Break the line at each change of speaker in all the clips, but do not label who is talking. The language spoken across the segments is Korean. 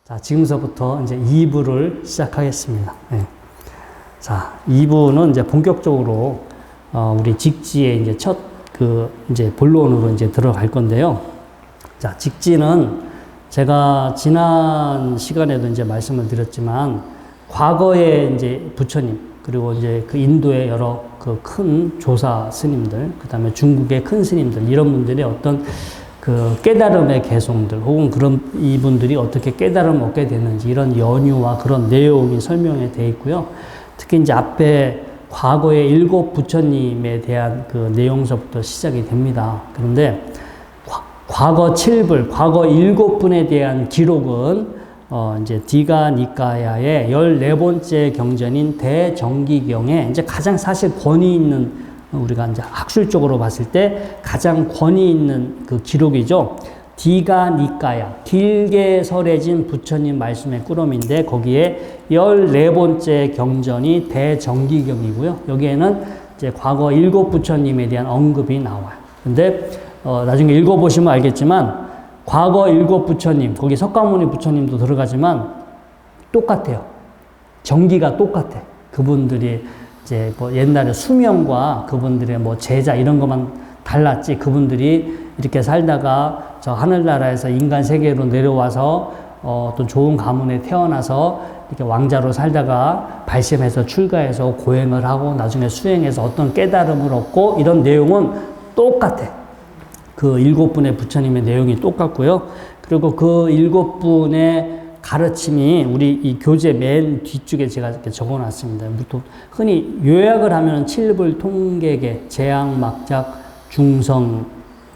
자, 지금서부터 이제 2부를 시작하겠습니다. 네. 자, 2부는 이제 본격적으로 우리 직지의 이제 이제 본론으로 이제 들어갈 건데요. 자, 직지는 제가 지난 시간에도 이제 말씀을 드렸지만 과거에 이제 부처님 그리고 이제 그 인도의 여러 그 큰 조사 스님들, 그 다음에 중국의 큰 스님들 이런 분들의 어떤 그 깨달음의 개송들 혹은 그런 이분들이 어떻게 깨달음을 얻게 됐는지 이런 연유와 그런 내용이 설명이 되어 있고요. 특히 이제 앞에 과거의 7 부처님에 대한 그 내용서부터 시작이 됩니다. 그런데 과거 7불, 과거 7분에 대한 기록은 이제 디가 니까야의 14번째 경전인 대정기경에 이제 가장 사실 권위 있는 우리가 이제 학술적으로 봤을 때 가장 권위 있는 그 기록이죠. 디가 니까야, 길게 설해진 부처님 말씀의 꾸러미인데 거기에 14번째 경전이 대정기경이고요. 여기에는 이제 과거 7 부처님에 대한 언급이 나와요. 근데 나중에 읽어보시면 알겠지만 과거 7 부처님, 거기 석가모니 부처님도 들어가지만 똑같아요. 정기가 똑같아. 그분들이 이제 뭐 옛날에 수명과 그분들의 뭐 제자 이런 것만 달랐지 그분들이 이렇게 살다가 저 하늘나라에서 인간 세계로 내려와서 어떤 좋은 가문에 태어나서 이렇게 왕자로 살다가 발심해서 출가해서 고행을 하고 나중에 수행해서 어떤 깨달음을 얻고 이런 내용은 똑같아. 그 7분의 부처님의 내용이 똑같고요. 그리고 그 7분의 가르침이 우리 이 교재 맨 뒤쪽에 제가 이렇게 적어 놨습니다. 흔히 요약을 하면 7불 통계계, 재앙, 막작, 중성,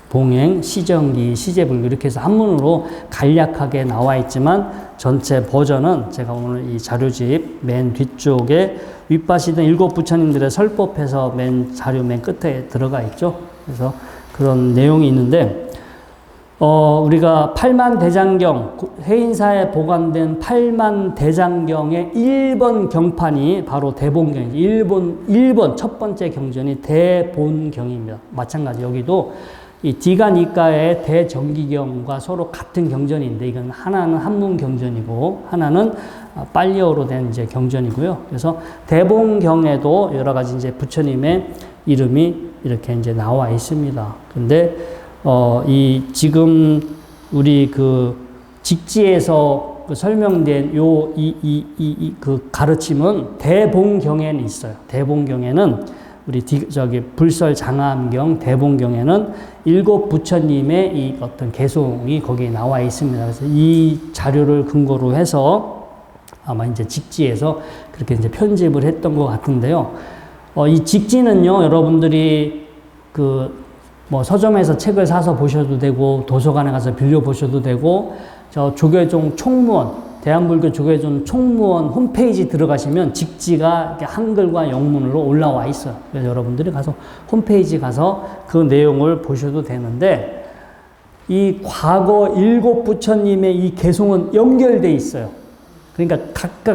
봉행, 시정기, 시제불 이렇게 해서 한문으로 간략하게 나와 있지만 전체 버전은 제가 오늘 이 자료집 맨 뒤쪽에 윗바시든 7 부처님들의 설법해서 맨 자료 맨 끝에 들어가 있죠. 그래서 그런 내용이 있는데 우리가 8만 대장경, 해인사에 보관된 8만 대장경의 1번 경판이 바로 대본경이죠. 1번 첫 번째 경전이 대본경입니다. 마찬가지 여기도 이 디가니까의 대정기경과 서로 같은 경전인데 이건 하나는 한문 경전이고 하나는 빨리어로 된 이제 경전이고요. 그래서 대본경에도 여러 가지 이제 부처님의 이름이 이렇게 이제 나와 있습니다. 근데 이 지금 우리 그 직지에서 그 설명된 그 가르침은 대본경에는 있어요. 대본경에는 우리 불설 장암경 대본경에는 7 부처님의 이 어떤 개송이 거기에 나와 있습니다. 그래서 이 자료를 근거로 해서 아마 이제 직지에서 그렇게 이제 편집을 했던 것 같은데요. 이 직지는요, 여러분들이 뭐 서점에서 책을 사서 보셔도 되고 도서관에 가서 빌려 보셔도 되고 저 조계종 총무원 대한불교 조계종 총무원 홈페이지 들어가시면 직지가 이렇게 한글과 영문으로 올라와 있어요. 그래서 여러분들이 가서 홈페이지 가서 그 내용을 보셔도 되는데 이 과거 7 부처님의 이 개송은 연결돼 있어요. 그러니까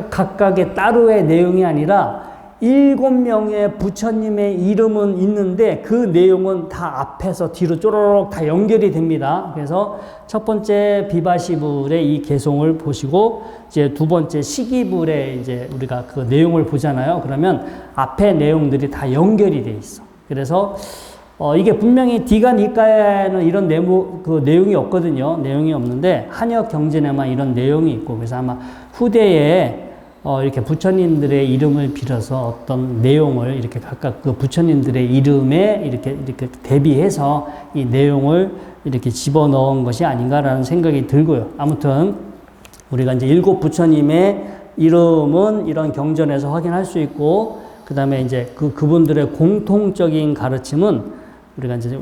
각각의 따로의 내용이 아니라 7명의 부처님의 이름은 있는데 그 내용은 다 앞에서 뒤로 쪼로록 다 연결이 됩니다. 그래서 첫 번째 비바시불의 이 개송을 보시고 이제 두 번째 시기불의 이제 우리가 그 내용을 보잖아요. 그러면 앞에 내용들이 다 연결이 돼 있어. 그래서 이게 분명히 디가니까야에는 이런 그 내용이 없거든요. 내용이 없는데 한역 경전에만 이런 내용이 있고 그래서 아마 후대에 이렇게 부처님들의 이름을 빌어서 어떤 내용을 이렇게 각각 그 부처님들의 이름에 이렇게 대비해서 이 내용을 이렇게 집어넣은 것이 아닌가라는 생각이 들고요. 아무튼 우리가 이제 7 부처님의 이름은 이런 경전에서 확인할 수 있고 그 다음에 이제 그분들의 공통적인 가르침은 우리가 이제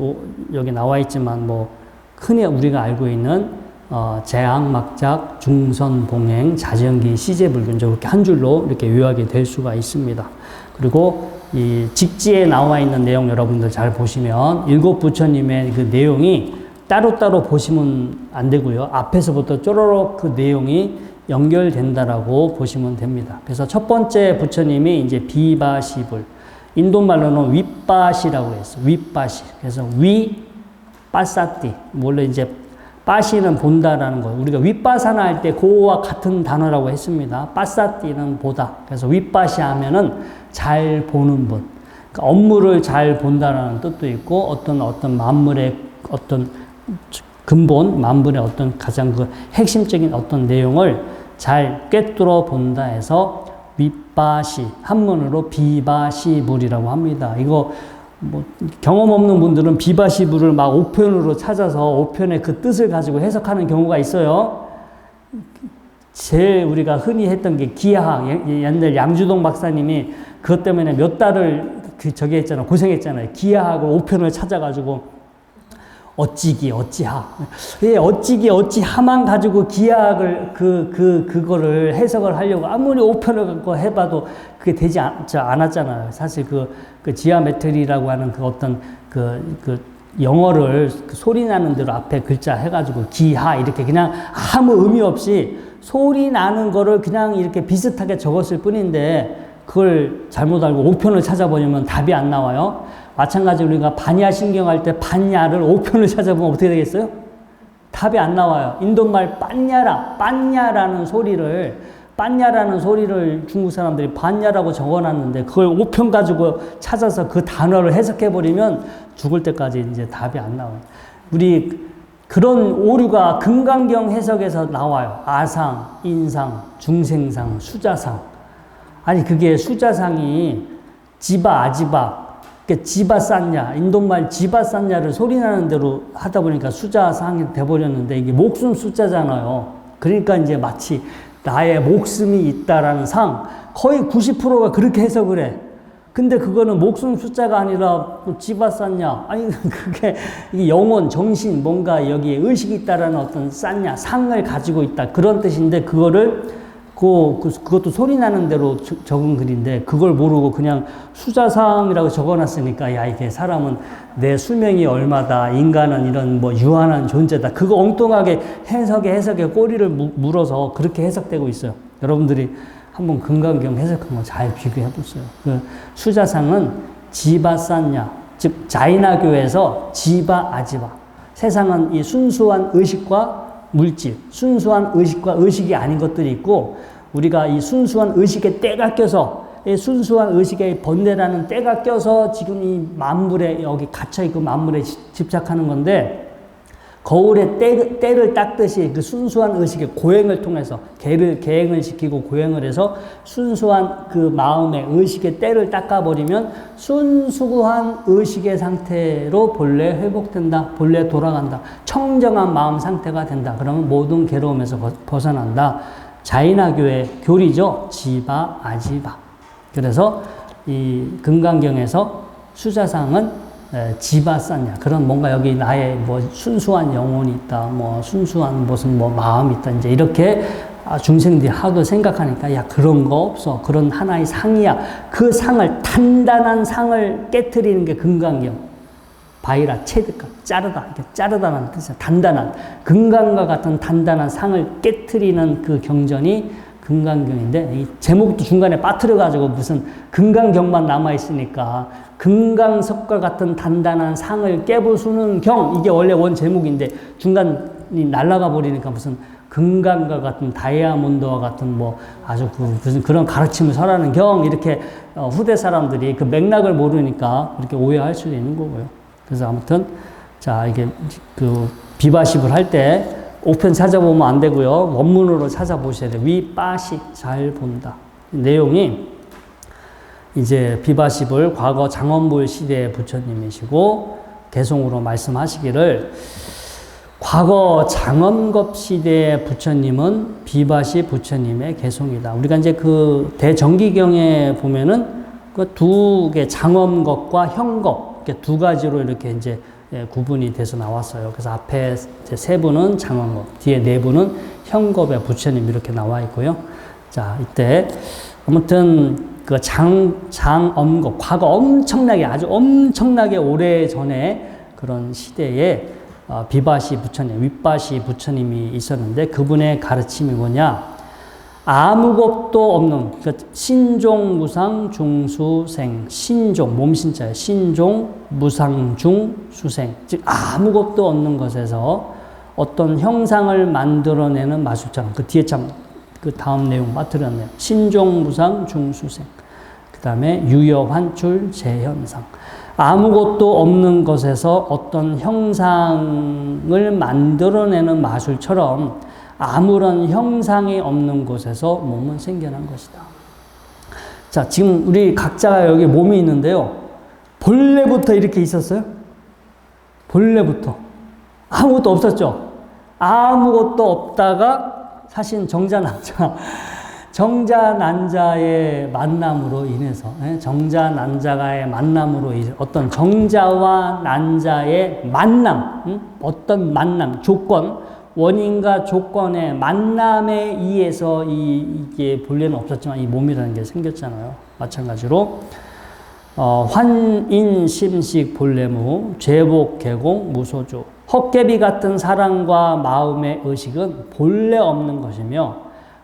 여기 나와 있지만 뭐 흔히 우리가 알고 있는 재앙, 막작, 중선, 봉행, 자정기, 시제불교 이렇게 한 줄로 이렇게 요약이 될 수가 있습니다. 그리고 이 직지에 나와 있는 내용 여러분들 잘 보시면 7 부처님의 그 내용이 따로따로 보시면 안 되고요. 앞에서부터 쪼로록 그 내용이 연결된다라고 보시면 됩니다. 그래서 첫 번째 부처님이 이제 비바시불, 인도말로는 윗바시라고 했어요. 윗바시. 그래서 위, 빠사띠. 원래 이제 빠시는 본다라는 거. 우리가 윗바사나 할 때 그와 같은 단어라고 했습니다. 빠사띠는 보다. 그래서 윗바시 하면은 잘 보는 분. 그러니까 업무를 잘 본다라는 뜻도 있고 어떤 만물의 어떤 근본, 만물의 어떤 가장 그 핵심적인 어떤 내용을 잘 꿰뚫어 본다 해서 윗바시, 한문으로 비바시불이라고 합니다. 이거 뭐 경험 없는 분들은 비바시불을 막 오편으로 찾아서 오편의 그 뜻을 가지고 해석하는 경우가 있어요. 제일 우리가 흔히 했던 게 기하학, 옛날 양주동 박사님이 그것 때문에 몇 달을 저기 했잖아요. 고생했잖아요. 기하학을 오편을 찾아가지고 어찌기, 어찌하. 예, 어찌기, 어찌하만 가지고 기하학을, 그거를 해석을 하려고 아무리 오편을 갖고 해봐도 그게 되지 않았잖아요. 사실 그 지하메트리라고 하는 그 어떤 영어를 소리 나는 대로 앞에 글자 해가지고 기하 이렇게 그냥 아무 의미 없이 소리 나는 거를 그냥 이렇게 비슷하게 적었을 뿐인데 그걸 잘못 알고 오편을 찾아보려면 답이 안 나와요. 마찬가지로 우리가 반야 신경할 때 반야를 오편을 찾아보면 어떻게 되겠어요? 답이 안 나와요. 인도말 빤냐라는 소리를 중국 사람들이 반야라고 적어놨는데 그걸 오편 가지고 찾아서 그 단어를 해석해버리면 죽을 때까지 이제 답이 안 나와요. 우리 그런 오류가 금강경 해석에서 나와요. 아상, 인상, 중생상, 수자상. 아니 그게 수자상이 지바, 아지바 그러니까 지바산냐, 인도말 지바산냐를 소리나는 대로 하다 보니까 수자상이 돼버렸는데 이게 목숨 숫자잖아요. 그러니까 이제 마치 나의 목숨이 있다라는 상, 거의 90%가 그렇게 해석을 해. 근데 그거는 목숨 숫자가 아니라 지바산냐, 아니 그게 영혼, 정신, 뭔가 여기에 의식이 있다라는 어떤 산냐, 상을 가지고 있다 그런 뜻인데 그거를 그것도 소리 나는 대로 적은 글인데 그걸 모르고 그냥 수자상이라고 적어놨으니까 야 이게 사람은 내 수명이 얼마다 인간은 이런 뭐 유한한 존재다 그거 엉뚱하게 해석에 꼬리를 물어서 그렇게 해석되고 있어요. 여러분들이 한번 금강경 해석한 거 잘 비교해 보세요. 그 수자상은 지바산냐 즉 자이나교에서 지바 아지바 세상은 이 순수한 의식과 물질, 순수한 의식과 의식이 아닌 것들이 있고 우리가 이 순수한 의식에 때가 껴서 이 순수한 의식의 번뇌라는 때가 껴서 지금 이 만물에 여기 갇혀있고 만물에 집착하는 건데 거울에 때를 닦듯이 그 순수한 의식의 고행을 통해서 계행을 시키고 고행을 해서 순수한 그 마음의 의식의 때를 닦아버리면 순수한 의식의 상태로 본래 회복된다. 본래 돌아간다. 청정한 마음 상태가 된다. 그러면 모든 괴로움에서 벗어난다. 자이나교의 교리죠. 지바, 아지바. 그래서 이 금강경에서 수자상은 지바산냐 그런 뭔가 여기 나의 뭐 순수한 영혼이 있다 뭐 순수한 무슨 뭐 마음이 있다 이제 이렇게 중생들이 하도 생각하니까 야 그런 거 없어 그런 하나의 상이야 그 상을 단단한 상을 깨트리는 게 금강경 바이라 체드가 자르다는 뜻이야 단단한 금강과 같은 단단한 상을 깨트리는 그 경전이 금강경인데 이 제목도 중간에 빠뜨려가지고 무슨 금강경만 남아있으니까 금강석과 같은 단단한 상을 깨부수는 경 이게 원래 원 제목인데 중간이 날아가 버리니까 무슨 금강과 같은 다이아몬드와 같은 뭐 아주 무슨 그런 가르침을 설하는 경 이렇게 후대 사람들이 그 맥락을 모르니까 이렇게 오해할 수도 있는 거고요. 그래서 아무튼 자 이게 그 비바십을 할 때 오편 찾아보면 안 되고요. 원문으로 찾아보셔야 돼요. 윗바시 잘 본다. 내용이 이제 비바십을 과거 장원불 시대의 부처님이시고 개송으로 말씀하시기를 과거 장엄겁 시대의 부처님은 비바십 부처님의 개송이다. 우리가 이제 그 대정기경에 보면은 그 두 개 장엄겁과 형겁 이렇게 두 가지로 이렇게 이제 구분이 돼서 나왔어요. 그래서 앞에 세 분은 장엄겁, 뒤에 네 분은 형겁의 부처님 이렇게 나와 있고요. 자, 이때 아무튼 그 장엄겁, 과거 엄청나게 아주 엄청나게 오래 전에 그런 시대에 비바시 부처님, 윗바시 부처님이 있었는데 그분의 가르침이 뭐냐? 아무것도 없는 신종, 무상, 중수생, 신종, 몸신자예요. 신종, 무상, 중, 수생. 즉 아무것도 없는 것에서 어떤 형상을 만들어내는 마술처럼. 그 뒤에 참 그 다음 내용 빠뜨렸네요. 신종무상 중수생. 그 다음에 유여환출 재현상. 아무것도 없는 것에서 어떤 형상을 만들어내는 마술처럼 아무런 형상이 없는 곳에서 몸은 생겨난 것이다. 자, 지금 우리 각자가 여기 몸이 있는데요. 본래부터 이렇게 있었어요? 본래부터. 아무것도 없었죠? 아무것도 없다가 사실 정자난자의 만남으로 인해서, 정자난자가의 만남으로 인해서 어떤 정자와 난자의 만남, 어떤 만남, 조건, 원인과 조건의 만남에 의해서 이게 본래는 없었지만 이 몸이라는 게 생겼잖아요. 마찬가지로 환인 심식 본래무 죄복 개공 무소주 헛개비 같은 사랑과 마음의 의식은 본래 없는 것이며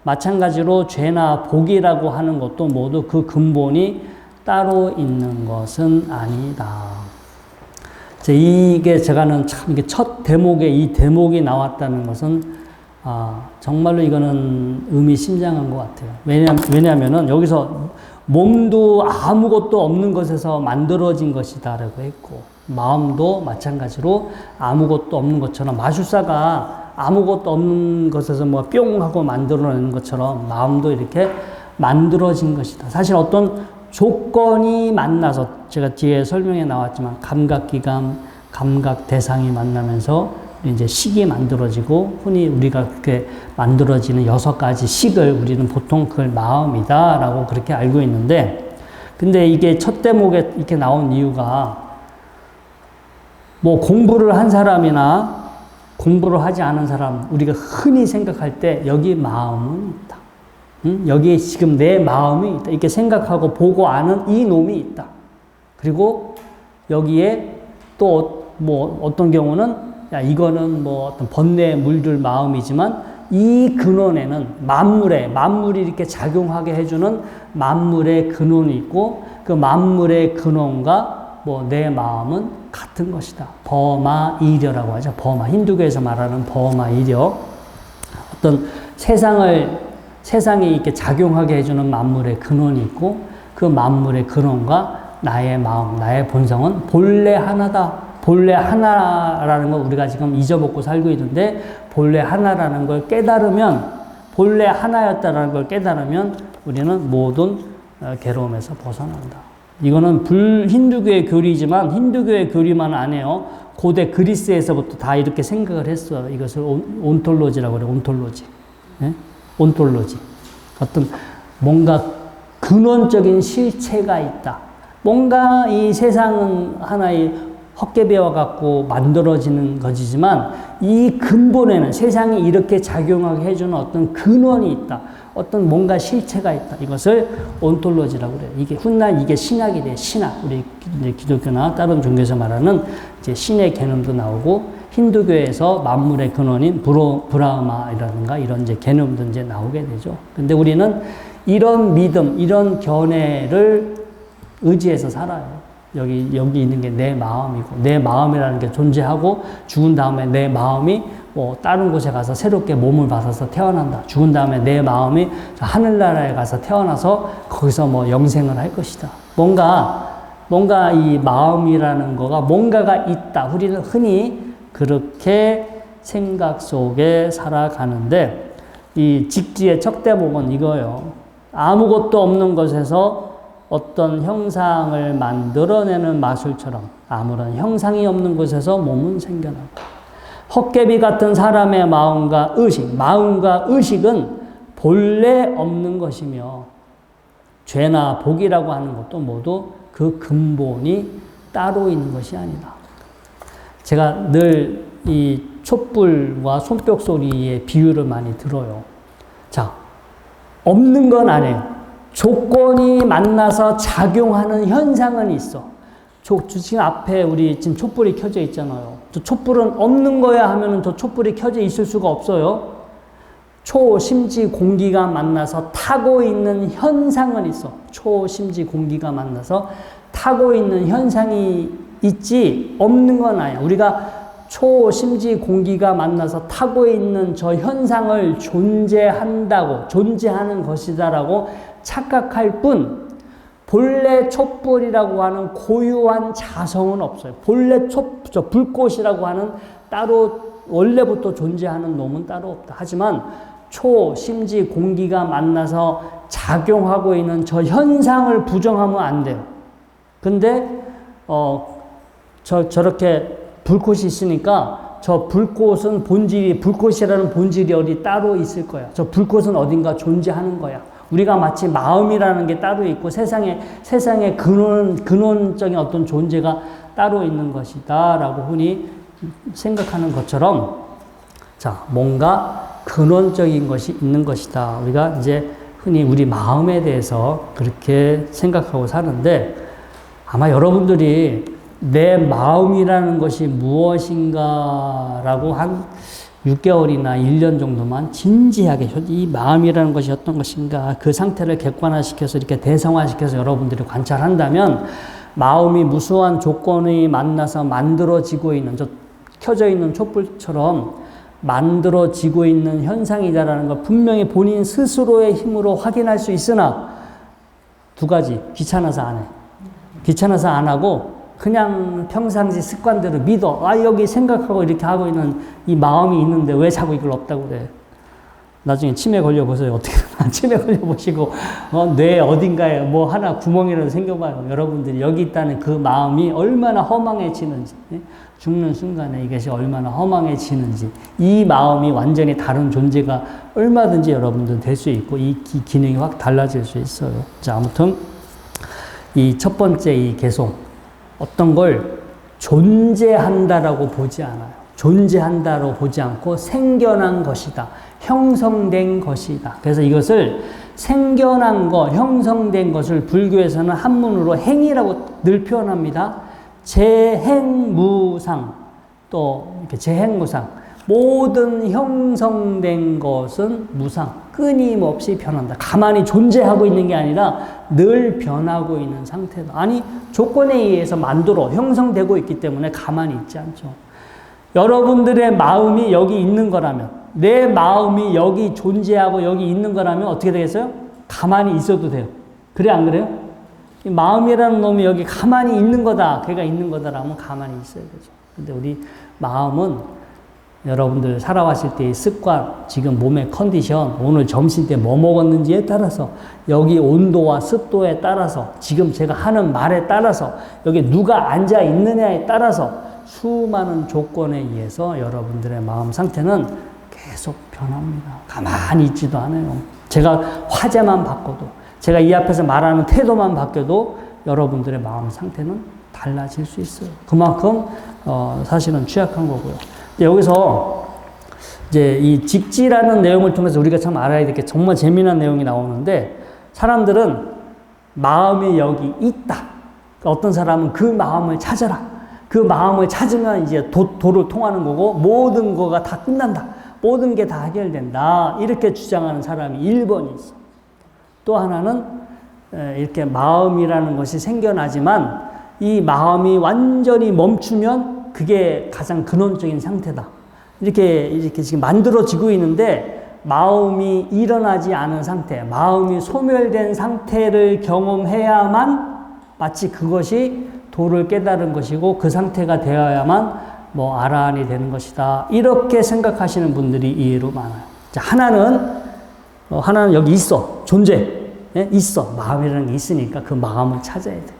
마찬가지로 죄나 복이라고 하는 것도 모두 그 근본이 따로 있는 것은 아니다. 이게 제가는 참 이게 첫 대목에 이 대목이 나왔다는 것은 정말로 이거는 의미심장한 것 같아요. 왜냐하면은 여기서 몸도 아무것도 없는 것에서 만들어진 것이다라고 했고 마음도 마찬가지로 아무것도 없는 것처럼 마술사가 아무것도 없는 것에서 뭐 뿅 하고 만들어내는 것처럼 마음도 이렇게 만들어진 것이다. 사실 어떤 조건이 만나서 제가 뒤에 설명에 나왔지만 감각기관, 감각 대상이 만나면서 이제 식이 만들어지고 흔히 우리가 그렇게 만들어지는 6가지 식을 우리는 보통 그걸 마음이다라고 그렇게 알고 있는데 근데 이게 첫 대목에 이렇게 나온 이유가 뭐 공부를 한 사람이나 공부를 하지 않은 사람 우리가 흔히 생각할 때 여기 마음은 있다. 여기에 지금 내 마음이 있다. 이렇게 생각하고 보고 아는 이 놈이 있다. 그리고 여기에 또 뭐 어떤 경우는 야, 이거는 뭐 어떤 번뇌에 물들 마음이지만 이 근원에는 만물이 이렇게 작용하게 해주는 만물의 근원이 있고 그 만물의 근원과 뭐 내 마음은 같은 것이다. 버마이려라고 하죠. 버마. 힌두교에서 말하는 버마이려. 어떤 세상에 이렇게 작용하게 해주는 만물의 근원이 있고 그 만물의 근원과 나의 마음, 나의 본성은 본래 하나다. 본래 하나라는 걸 우리가 지금 잊어먹고 살고 있는데 본래 하나라는 걸 깨달으면 본래 하나였다라는 걸 깨달으면 우리는 모든 괴로움에서 벗어난다. 이거는 불힌두교의 교리지만 힌두교의 교리만 안 해요. 고대 그리스에서부터 다 이렇게 생각을 했어요. 이것을 온톨로지라고 그래요. 온톨로지. 네? 온톨로지. 어떤 뭔가 근원적인 실체가 있다. 뭔가 이 세상은 하나의 헛개비와 같고 만들어지는 것이지만 이 근본에는 세상이 이렇게 작용하게 해주는 어떤 근원이 있다. 어떤 뭔가 실체가 있다. 이것을 온톨로지라고 그래요. 이게 훗날 이게 신학이 돼요. 신학. 우리 기독교나 다른 종교에서 말하는 이제 신의 개념도 나오고 힌두교에서 만물의 근원인 브라흐마라든가 이런 이제 개념도 이제 나오게 되죠. 근데 우리는 이런 믿음, 이런 견해를 의지해서 살아요. 여기 있는 게 내 마음이고, 내 마음이라는 게 존재하고, 죽은 다음에 내 마음이 뭐 다른 곳에 가서 새롭게 몸을 받아서 태어난다. 죽은 다음에 내 마음이 하늘나라에 가서 태어나서 거기서 뭐 영생을 할 것이다. 뭔가 이 마음이라는 거가 뭔가가 있다. 우리는 흔히 그렇게 생각 속에 살아가는데, 이 직지의 첫 대목은 이거예요. 아무것도 없는 것에서 어떤 형상을 만들어내는 마술처럼 아무런 형상이 없는 곳에서 몸은 생겨나고 헛개비 같은 사람의 마음과 의식은 본래 없는 것이며 죄나 복이라고 하는 것도 모두 그 근본이 따로 있는 것이 아니다. 제가 늘 이 촛불과 손뼉 소리의 비유를 많이 들어요. 자, 없는 건 아니에요. 조건이 만나서 작용하는 현상은 있어. 지금 앞에 우리 지금 촛불이 켜져 있잖아요. 저 촛불은 없는 거야 하면은 저 촛불이 켜져 있을 수가 없어요. 초심지 공기가 만나서 타고 있는 현상은 있어. 초심지 공기가 만나서 타고 있는 현상이 있지 없는 건 아니야. 우리가 초심지 공기가 만나서 타고 있는 저 현상을 존재하는 것이다라고 착각할 뿐, 본래 촛불이라고 하는 고유한 자성은 없어요. 본래 불꽃이라고 하는 따로 원래부터 존재하는 놈은 따로 없다. 하지만 초심지 공기가 만나서 작용하고 있는 저 현상을 부정하면 안 돼요. 근데 저렇게 불꽃이 있으니까 저 불꽃은 불꽃이라는 본질이 어디 따로 있을 거야. 저 불꽃은 어딘가 존재하는 거야. 우리가 마치 마음이라는 게 따로 있고 세상에 근원적인 어떤 존재가 따로 있는 것이다 라고 흔히 생각하는 것처럼, 자, 뭔가 근원적인 것이 있는 것이다. 우리가 이제 흔히 우리 마음에 대해서 그렇게 생각하고 사는데, 아마 여러분들이 내 마음이라는 것이 무엇인가라고 한 6개월이나 1년 정도만 진지하게 이 마음이라는 것이 어떤 것인가, 그 상태를 객관화시켜서 이렇게 대성화시켜서 여러분들이 관찰한다면, 마음이 무수한 조건이 만나서 만들어지고 있는, 저 켜져 있는 촛불처럼 만들어지고 있는 현상이다라는 걸 분명히 본인 스스로의 힘으로 확인할 수 있으나, 두 가지, 귀찮아서 안 해. 귀찮아서 안 하고 그냥 평상시 습관대로 믿어. 여기 생각하고 이렇게 하고 있는 이 마음이 있는데 왜 자꾸 이걸 없다고 그래. 나중에 치매 걸려보세요. 어떻게 치매 걸려보시고 뇌 어딘가에 뭐 하나 구멍이라도 생겨봐요. 여러분들이 여기 있다는 그 마음이 얼마나 허망해지는지, 죽는 순간에 이것이 얼마나 허망해지는지, 이 마음이 완전히 다른 존재가 얼마든지 여러분들 될 수 있고 이 기능이 확 달라질 수 있어요. 자, 아무튼 이 첫 번째 이 개송, 어떤 걸 존재한다라고 보지 않아요. 존재한다로 보지 않고 생겨난 것이다. 형성된 것이다. 그래서 이것을 생겨난 것, 형성된 것을 불교에서는 한문으로 행이라고 늘 표현합니다. 재행무상, 또 이렇게 재행무상. 모든 형성된 것은 무상, 끊임없이 변한다. 가만히 존재하고 있는 게 아니라 늘 변하고 있는 상태다. 아니, 조건에 의해서 형성되고 있기 때문에 가만히 있지 않죠. 여러분들의 마음이 여기 있는 거라면, 내 마음이 여기 존재하고 여기 있는 거라면 어떻게 되겠어요? 가만히 있어도 돼요. 그래, 안 그래요? 이 마음이라는 놈이 여기 가만히 있는 거다, 걔가 있는 거다라면 가만히 있어야 되죠. 근데 우리 마음은 여러분들 살아왔을 때의 습관, 지금 몸의 컨디션, 오늘 점심 때 뭐 먹었는지에 따라서, 여기 온도와 습도에 따라서, 지금 제가 하는 말에 따라서, 여기 누가 앉아 있느냐에 따라서 수많은 조건에 의해서 여러분들의 마음 상태는 계속 변합니다. 가만히 있지도 않아요. 제가 화제만 바꿔도, 제가 이 앞에서 말하는 태도만 바뀌어도 여러분들의 마음 상태는 달라질 수 있어요. 그만큼 사실은 취약한 거고요. 여기서 이제 이 직지라는 내용을 통해서 우리가 참 알아야 될 게 정말 재미난 내용이 나오는데, 사람들은 마음이 여기 있다. 어떤 사람은 그 마음을 찾아라. 그 마음을 찾으면 이제 도를 통하는 거고 모든 거가 다 끝난다. 모든 게 다 해결된다. 이렇게 주장하는 사람이 1번이 있어. 또 하나는 이렇게 마음이라는 것이 생겨나지만 이 마음이 완전히 멈추면 그게 가장 근원적인 상태다. 이렇게 지금 만들어지고 있는데 마음이 일어나지 않은 상태, 마음이 소멸된 상태를 경험해야만 마치 그것이 도를 깨달은 것이고 그 상태가 되어야만 뭐 아라한이 되는 것이다. 이렇게 생각하시는 분들이 의외로 많아요. 자, 하나는 여기 있어. 존재. 있어. 마음이라는 게 있으니까 그 마음을 찾아야 돼.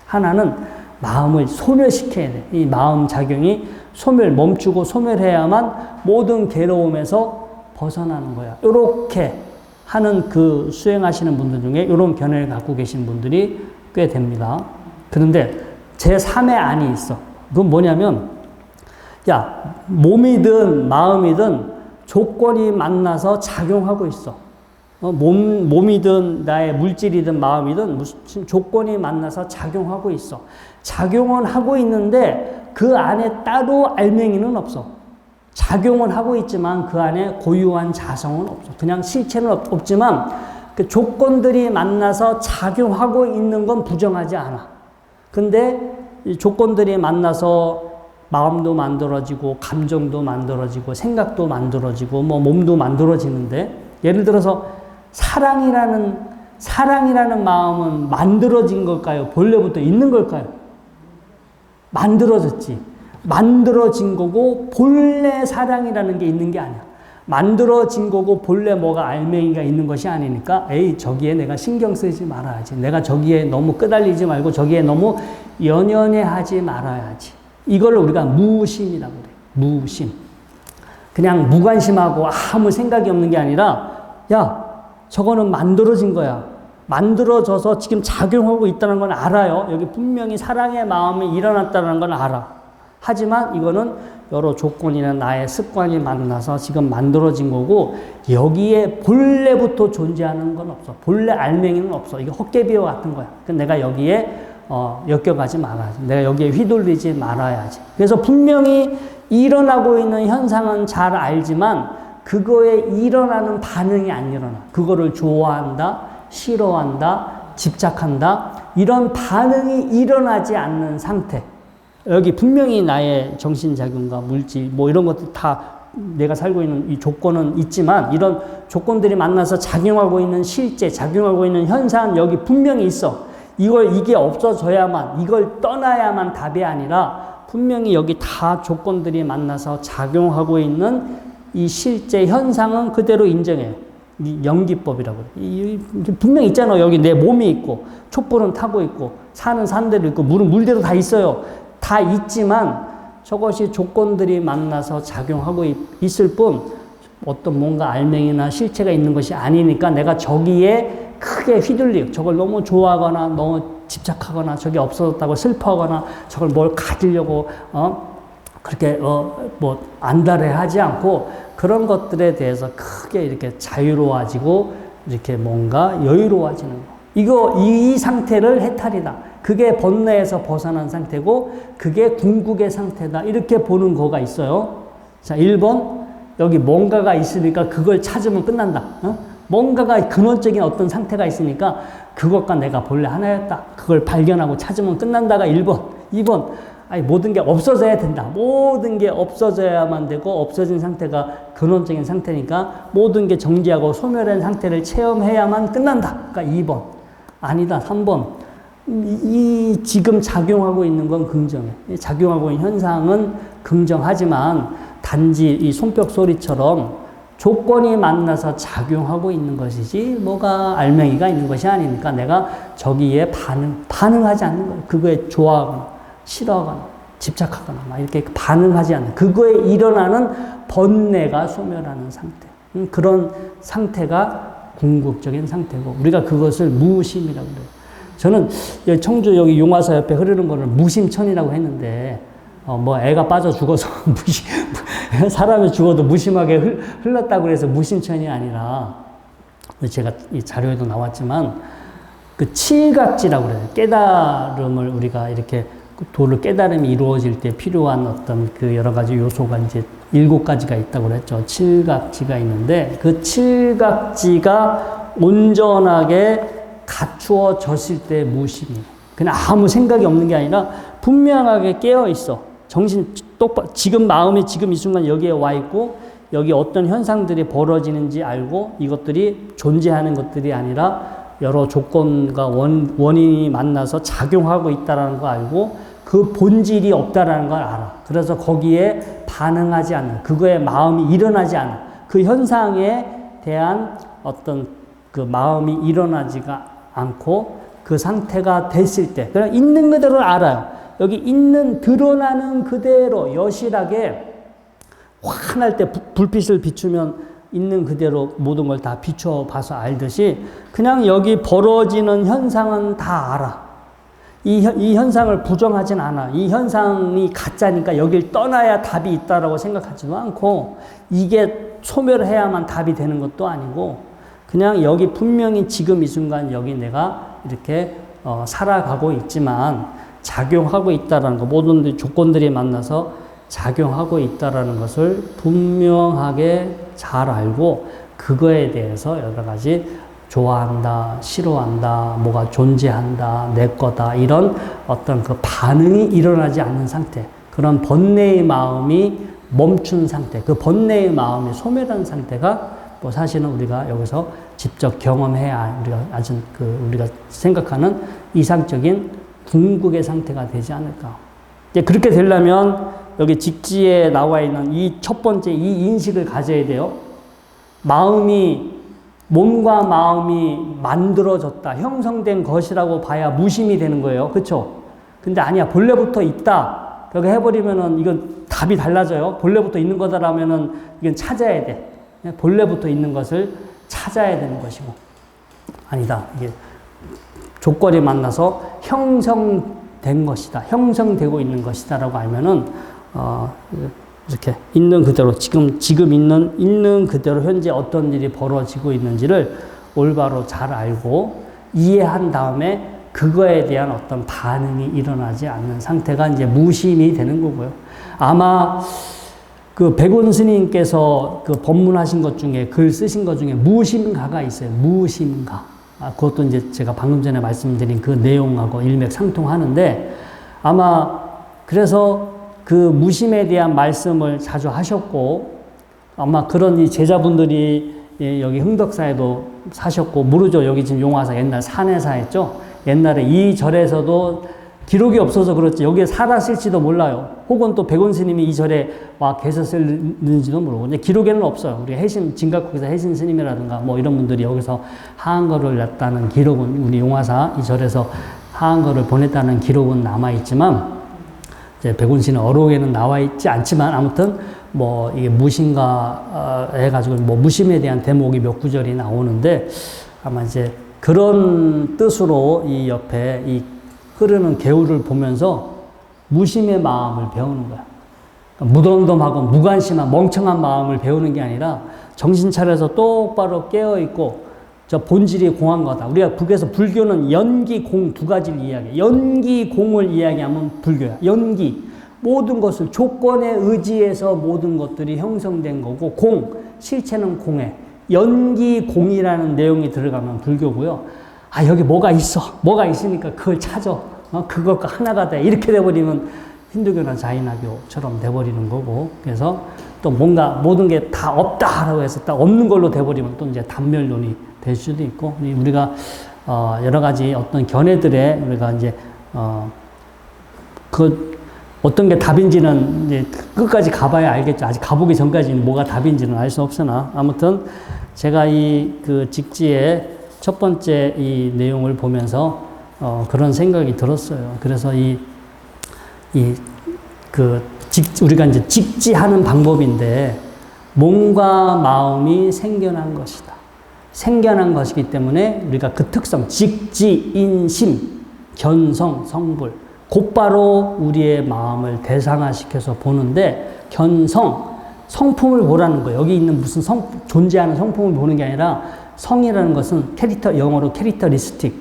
하나는 마음을 소멸시켜야 돼. 이 마음 작용이 멈추고 소멸해야만 모든 괴로움에서 벗어나는 거야. 이렇게 하는 그 수행하시는 분들 중에 이런 견해를 갖고 계신 분들이 꽤 됩니다. 그런데 제3의 안이 있어. 그건 뭐냐면, 야, 몸이든 마음이든 조건이 만나서 작용하고 있어. 몸이든 나의 물질이든 마음이든 무슨 조건이 만나서 작용하고 있어. 작용은 하고 있는데 그 안에 따로 알맹이는 없어. 작용은 하고 있지만 그 안에 고유한 자성은 없어. 그냥 실체는 없지만 그 조건들이 만나서 작용하고 있는 건 부정하지 않아. 근데 이 조건들이 만나서 마음도 만들어지고 감정도 만들어지고 생각도 만들어지고 뭐 몸도 만들어지는데 예를 들어서 사랑이라는 마음은 만들어진 걸까요? 본래부터 있는 걸까요? 만들어졌지. 만들어진 거고 본래 사랑이라는 게 있는 게 아니야. 만들어진 거고 본래 뭐가 알맹이가 있는 것이 아니니까 에이 저기에 내가 신경 쓰지 말아야지. 내가 저기에 너무 끄달리지 말고 저기에 너무 연연해하지 말아야지. 이걸 우리가 무심이라고 그래. 무심. 그냥 무관심하고 아무 생각이 없는 게 아니라 야 저거는 만들어진 거야. 만들어져서 지금 작용하고 있다는 건 알아요. 여기 분명히 사랑의 마음이 일어났다는 건 알아. 하지만 이거는 여러 조건이나 나의 습관이 만나서 지금 만들어진 거고 여기에 본래부터 존재하는 건 없어. 본래 알맹이는 없어. 이게 헛개비와 같은 거야. 내가 여기에 엮여가지 말아야지. 내가 여기에 휘둘리지 말아야지. 그래서 분명히 일어나고 있는 현상은 잘 알지만 그거에 일어나는 반응이 안 일어나. 그거를 좋아한다, 싫어한다, 집착한다. 이런 반응이 일어나지 않는 상태. 여기 분명히 나의 정신작용과 물질, 뭐 이런 것들 다 내가 살고 있는 이 조건은 있지만 이런 조건들이 만나서 작용하고 있는 실제, 작용하고 있는 현상은 여기 분명히 있어. 이게 없어져야만, 이걸 떠나야만 답이 아니라 분명히 여기 다 조건들이 만나서 작용하고 있는 이 실제 현상은 그대로 인정해요. 이 연기법이라고 그래. 분명히 있잖아. 여기 내 몸이 있고, 촛불은 타고 있고, 산은 산대로 있고, 물은 물대로 다 있어요. 다 있지만 저것이 조건들이 만나서 작용하고 있을 뿐 어떤 뭔가 알맹이나 실체가 있는 것이 아니니까 내가 저기에 크게 휘둘리고 저걸 너무 좋아하거나 너무 집착하거나 저게 없어졌다고 슬퍼하거나 저걸 뭘 가지려고 그렇게 뭐 안달해하지 않고 그런 것들에 대해서 크게 이렇게 자유로워지고 이렇게 뭔가 여유로워지는 거. 이 상태를 해탈이다. 그게 번뇌에서 벗어난 상태고 그게 궁극의 상태다. 이렇게 보는 거가 있어요. 자, 1번 여기 뭔가가 있으니까 그걸 찾으면 끝난다. 뭔가가 근원적인 어떤 상태가 있으니까 그것과 내가 본래 하나였다. 그걸 발견하고 찾으면 끝난다가 1번. 2번 아니 모든 게 없어져야 된다. 모든 게 없어져야만 되고 없어진 상태가 근원적인 상태니까 모든 게 정지하고 소멸한 상태를 체험해야만 끝난다. 그러니까 2번. 아니다. 3번. 이 지금 작용하고 있는 건 긍정해. 작용하고 있는 현상은 긍정하지만 단지 이 손뼉 소리처럼 조건이 만나서 작용하고 있는 것이지 뭐가 알맹이가 있는 것이 아니니까 내가 저기에 반응하지 않는 거예요. 그거에 좋아하거나 싫어하거나 집착하거나 막 이렇게 반응하지 않는 그거에 일어나는 번뇌가 소멸하는 상태. 그런 상태가 궁극적인 상태고 우리가 그것을 무심이라고 그래요. 저는 청주 여기 용화사 옆에 흐르는 거를 무심천이라고 했는데 뭐 애가 빠져 죽어서 사람이 죽어도 무심하게 흘렀다고 그래서 무심천이 아니라 제가 이 자료에도 나왔지만 그 칠각지라고 그래요. 깨달음을 우리가 이렇게 도를 깨달음이 이루어질 때 필요한 어떤 그 여러 가지 요소가 이제 7가지가 있다고 그랬죠. 칠각지가 있는데 그 칠각지가 온전하게 갖추어졌을 때 무심이에요. 그냥 아무 생각이 없는 게 아니라 분명하게 깨어 있어. 정신 똑바로 지금 마음이 지금 이 순간 여기에 와 있고 여기 어떤 현상들이 벌어지는지 알고 이것들이 존재하는 것들이 아니라 여러 조건과 원인이 만나서 작용하고 있다는 거 알고 그 본질이 없다라는 걸 알아. 그래서 거기에 반응하지 않는 그거에 마음이 일어나지 않아. 그 현상에 대한 어떤 그 마음이 일어나지가 않고 그 상태가 됐을 때 그냥 있는 그대로 알아요. 여기 있는 드러나는 그대로 여실하게 환할 때 불빛을 비추면 있는 그대로 모든 걸 다 비춰봐서 알듯이 그냥 여기 벌어지는 현상은 다 알아. 이 현상을 부정하진 않아. 이 현상이 가짜니까 여길 떠나야 답이 있다라고 생각하지도 않고 이게 소멸해야만 답이 되는 것도 아니고 그냥 여기 분명히 지금 이 순간 여기 내가 이렇게 살아가고 있지만 작용하고 있다라는 거 모든 조건들이 만나서 작용하고 있다라는 것을 분명하게 잘 알고 그거에 대해서 여러 가지 좋아한다, 싫어한다, 뭐가 존재한다, 내 거다 이런 어떤 그 반응이 일어나지 않는 상태 그런 번뇌의 마음이 멈춘 상태, 그 번뇌의 마음이 소멸한 상태가 뭐 사실은 우리가 여기서 직접 경험해야 우리가 아주 우리가 생각하는 이상적인 궁극의 상태가 되지 않을까. 이제 그렇게 되려면 여기 직지에 나와 있는 이 첫 번째 이 인식을 가져야 돼요. 몸과 마음이 만들어졌다, 형성된 것이라고 봐야 무심이 되는 거예요. 그렇죠? 근데 아니야, 본래부터 있다. 그렇게 해버리면은 이건 답이 달라져요. 본래부터 있는 거다라면은 이건 찾아야 돼. 본래부터 있는 것을 찾아야 되는 것이고. 아니다. 이게 조건이 만나서 형성된 것이다. 형성되고 있는 것이다라고 알면은, 이렇게 있는 그대로, 지금 있는 그대로 현재 어떤 일이 벌어지고 있는지를 올바로 잘 알고 이해한 다음에 그거에 대한 어떤 반응이 일어나지 않는 상태가 이제 무심이 되는 거고요. 아마 그 백운 스님께서 그 법문하신 것 중에, 글 쓰신 것 중에 무심가가 있어요. 무심가. 그것도 이제 제가 방금 전에 말씀드린 그 내용하고 일맥상통하는데, 아마 그래서 그 무심에 대한 말씀을 자주 하셨고, 아마 그런 이 제자분들이 여기 흥덕사에도 사셨고, 모르죠. 여기 지금 용화사 옛날 산해사였죠. 옛날에 이 절에서도 기록이 없어서 그렇지 여기에 살았을지도 몰라요. 혹은 또 백운 스님이 이 절에 와 계셨을는지도 모르고. 근데 기록에는 없어요. 우리 진각국에서 해신 스님이라든가 뭐 이런 분들이 여기서 하한거를 냈다는 기록은, 우리 용화사 이 절에서 하한거를 보냈다는 기록은 남아있지만, 이제 백운 스님 어록에는 나와 있지 않지만, 아무튼 뭐 이게 무심가 해가지고 뭐 무심에 대한 대목이 몇 구절이 나오는데, 아마 이제 그런 뜻으로 이 옆에 이 흐르는 개울을 보면서 무심의 마음을 배우는 거야. 무덤덤하고 무관심한 멍청한 마음을 배우는 게 아니라 정신 차려서 똑바로 깨어있고 저 본질이 공한 거다. 우리가 북에서 불교는 연기, 공 두 가지를 이야기해. 연기, 공을 이야기하면 불교야. 연기. 모든 것을 조건에 의지해서 모든 것들이 형성된 거고, 공, 실체는 공해. 연기, 공이라는 내용이 들어가면 불교고요. 아, 여기 뭐가 있어. 뭐가 있으니까 그걸 찾아. 그것과 하나가 돼. 이렇게 돼버리면 힌두교나 자이나교처럼 돼버리는 거고, 그래서 또 뭔가 모든 게 다 없다라고 해서 딱 없는 걸로 돼버리면 또 이제 단멸론이 될 수도 있고, 우리가 여러 가지 어떤 견해들에 우리가 이제 어떤 게 답인지는 이제 끝까지 가봐야 알겠죠. 아직 가보기 전까지는 뭐가 답인지는 알 수 없으나, 아무튼 제가 이 직지의 첫 번째 이 내용을 보면서 그런 생각이 들었어요. 그래서 우리가 이제 직지하는 방법인데, 몸과 마음이 생겨난 것이다. 생겨난 것이기 때문에 우리가 그 특성, 직지, 인심, 견성, 성불, 곧바로 우리의 마음을 대상화시켜서 보는데, 성품을 보라는 거예요. 여기 있는 무슨 존재하는 성품을 보는 게 아니라, 성이라는 것은 영어로 캐릭터리스틱,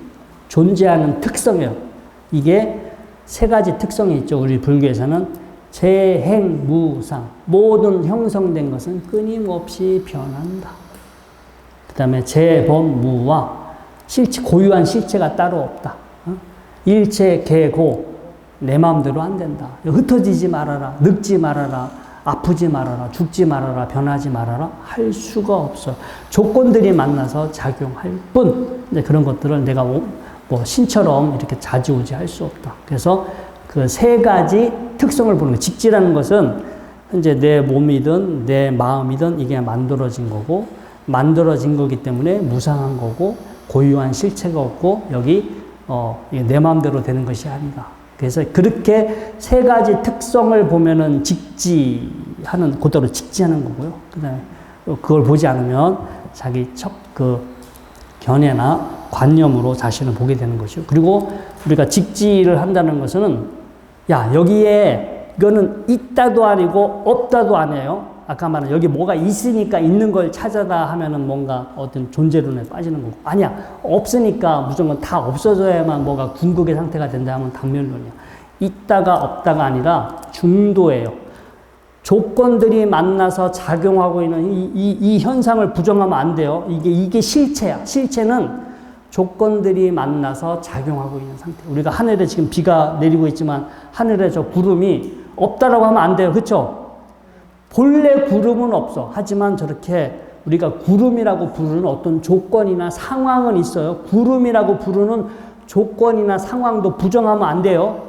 존재하는 특성이에요. 이게 세 가지 특성이 있죠. 우리 불교에서는 재행무상, 모든 형성된 것은 끊임없이 변한다. 그 다음에 재범무와, 고유한 실체가 따로 없다. 일체계고, 내 마음대로 안 된다. 흩어지지 말아라, 늙지 말아라, 아프지 말아라, 죽지 말아라, 변하지 말아라 할 수가 없어. 조건들이 만나서 작용할 뿐. 이제 그런 것들을 내가 뭐 신처럼 이렇게 좌지우지할 수 없다. 그래서 그 세 가지 특성을 보는 거예요. 직지라는 것은 현재 내 몸이든 내 마음이든 이게 만들어진 거고, 만들어진 거기 때문에 무상한 거고, 고유한 실체가 없고, 여기 내 마음대로 되는 것이 아니다. 그래서 그렇게 세 가지 특성을 보면은 그대로 직지하는 거고요. 그다음에 그걸 보지 않으면 자기 견해나 관념으로 자신을 보게 되는 것이요. 그리고 우리가 직지를 한다는 것은, 여기에 이거는 있다도 아니고 없다도 아니에요. 아까 말한 여기 뭐가 있으니까 있는 걸 찾아다 하면은 뭔가 어떤 존재론에 빠지는 거고, 아니야, 없으니까 무조건 다 없어져야만 뭐가 궁극의 상태가 된다 하면 단멸론이야. 있다가 없다가 아니라 중도예요. 조건들이 만나서 작용하고 있는 이 현상을 부정하면 안 돼요. 이게 실체야. 실체는 조건들이 만나서 작용하고 있는 상태. 우리가 하늘에 지금 비가 내리고 있지만, 하늘에 저 구름이 없다라고 하면 안 돼요. 그렇죠? 본래 구름은 없어. 하지만 저렇게 우리가 구름이라고 부르는 어떤 조건이나 상황은 있어요. 구름이라고 부르는 조건이나 상황도 부정하면 안 돼요.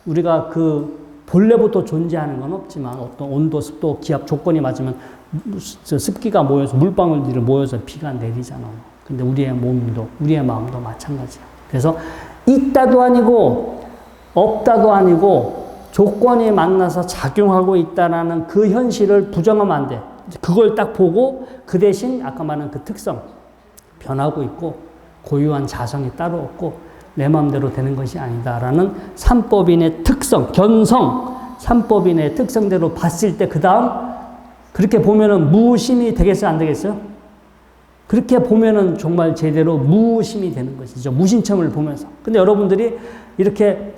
우리가 그 본래부터 존재하는 건 없지만 어떤 온도, 습도, 기압 조건이 맞으면 습기가 모여서 물방울들이 모여서 비가 내리잖아요. 근데 우리의 몸도 우리의 마음도 마찬가지야. 그래서 있다도 아니고 없다도 아니고 조건이 만나서 작용하고 있다라는 그 현실을 부정하면 안 돼. 그걸 딱 보고 그 대신 아까 말한 그 특성, 변하고 있고 고유한 자성이 따로 없고 내 마음대로 되는 것이 아니다라는 삼법인의 특성, 견성, 삼법인의 특성대로 봤을 때 그 다음 그렇게 보면은 무심이 되겠어요? 안 되겠어요? 그렇게 보면은 정말 제대로 무심이 되는 것이죠. 무신청을 보면서. 근데 여러분들이 이렇게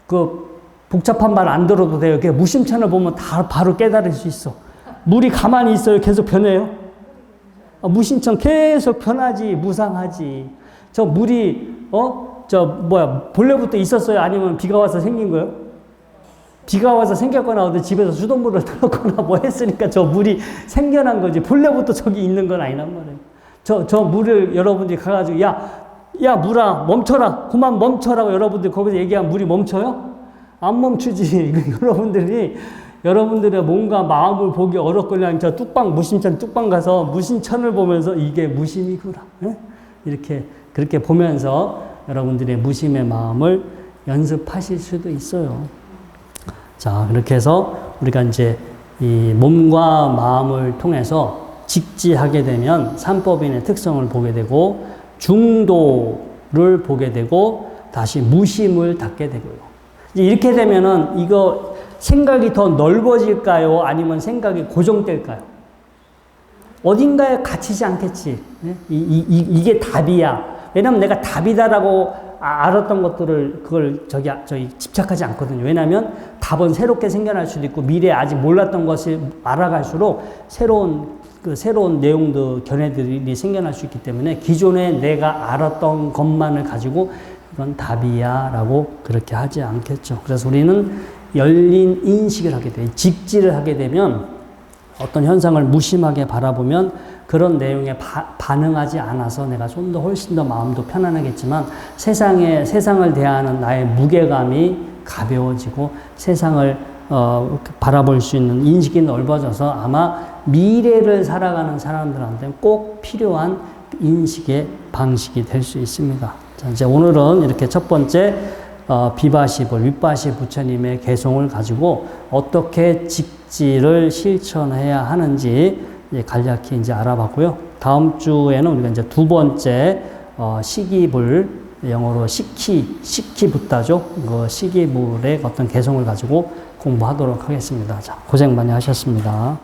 그 복잡한 말 안 들어도 돼요. 이렇게 무심천을 보면 다 바로 깨달을 수 있어. 물이 가만히 있어요? 계속 변해요? 무신청 계속 변하지, 무상하지. 저 물이, 본래부터 있었어요? 아니면 비가 와서 생긴 거예요? 비가 와서 생겼거나 어디 집에서 수돗물을 틀었거나 뭐 했으니까 저 물이 생겨난 거지. 본래부터 저기 있는 건 아니란 말이에요. 저 물을 여러분들이 가가지고, 야, 물아, 멈춰라. 그만 멈춰라고 여러분들이 거기서 얘기하면 물이 멈춰요? 안 멈추지. 여러분들의 몸과 마음을 보기 어렵거나 저 뚝방, 무심천 뚝방 가서 무심천을 보면서 이게 무심이구나. 네? 그렇게 보면서 여러분들의 무심의 마음을 연습하실 수도 있어요. 자, 그렇게 해서 우리가 이제 이 몸과 마음을 통해서 직지하게 되면 삼법인의 특성을 보게 되고 중도를 보게 되고 다시 무심을 닫게 되고요. 이렇게 되면은 이거 생각이 더 넓어질까요? 아니면 생각이 고정될까요? 어딘가에 갇히지 않겠지. 네? 이게 답이야. 왜냐면 내가 답이다라고 알았던 것들을 그걸 저기 집착하지 않거든요. 왜냐면 답은 새롭게 생겨날 수도 있고 미래에 아직 몰랐던 것을 알아갈수록 새로운 내용도 견해들이 생겨날 수 있기 때문에 기존에 내가 알았던 것만을 가지고 이건 답이야 라고 그렇게 하지 않겠죠. 그래서 우리는 열린 인식을 하게 돼요. 직지를 하게 되면 어떤 현상을 무심하게 바라보면 그런 내용에 반응하지 않아서 내가 좀 더 훨씬 더 마음도 편안하겠지만 세상을 대하는 나의 무게감이 가벼워지고 세상을 바라볼 수 있는 인식이 넓어져서 아마 미래를 살아가는 사람들한테 꼭 필요한 인식의 방식이 될 수 있습니다. 자, 이제 오늘은 이렇게 첫 번째 비바시불, 윗바시 부처님의 개송을 가지고 어떻게 직지를 실천해야 하는지 간략히 이제 알아봤고요. 다음 주에는 우리가 이제 두 번째 시기불, 영어로 시키부타죠. 그 시기불의 어떤 개송을 가지고 공부하도록 하겠습니다. 자, 고생 많이 하셨습니다.